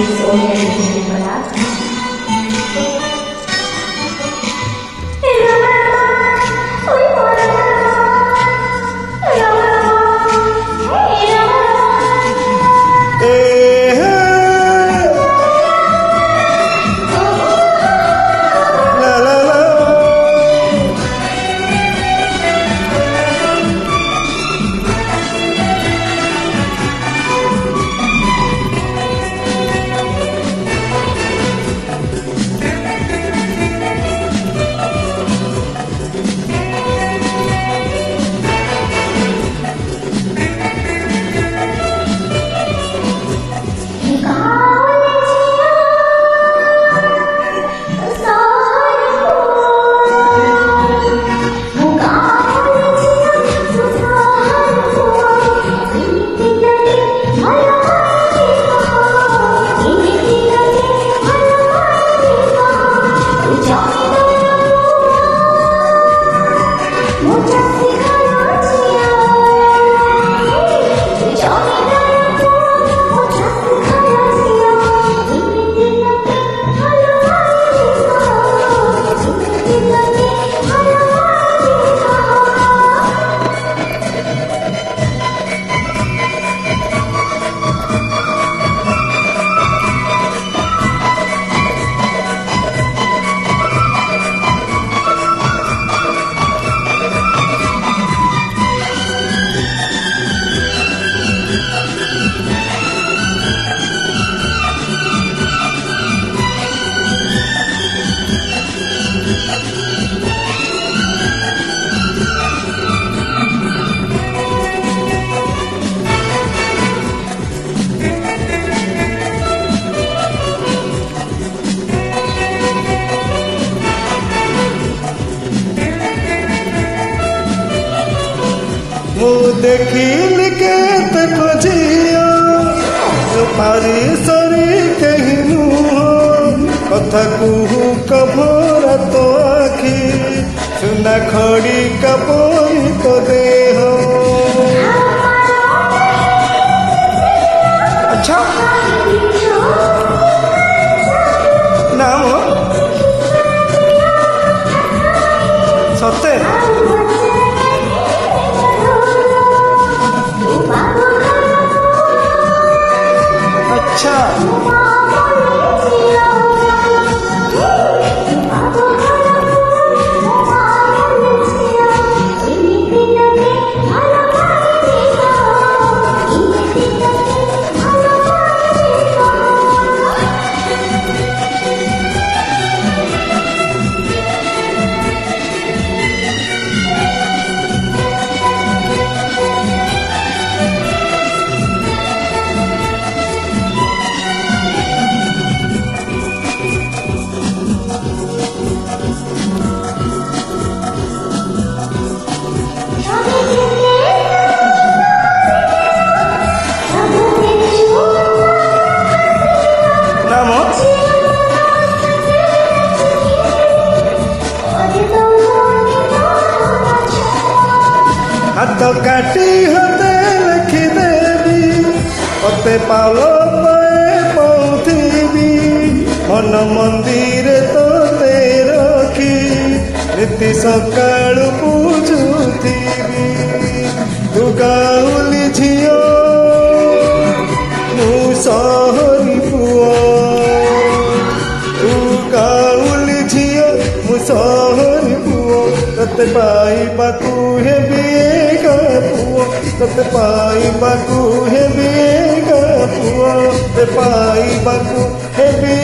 ist ohne den Verlag. देखिल के खोजिया पारी सरी कहनू कथा कुहू कभरा तो आखि सुना खड़ी कपोई तो देह। अच्छा नाम सत्य अच्छा हाथ काटी होते लिखी देवी ओते पालो पाए पौथीबी मन मंदिर तो रखी नीति सकाळु पूजुथीबी तू गाउली झियो मु सहरी पुओ तू गाउली झियो मु सहरी पुओ तते पाइबाकू हेबी तते पाइबाकू हेबी पुओ ते पाइबाकू हेबी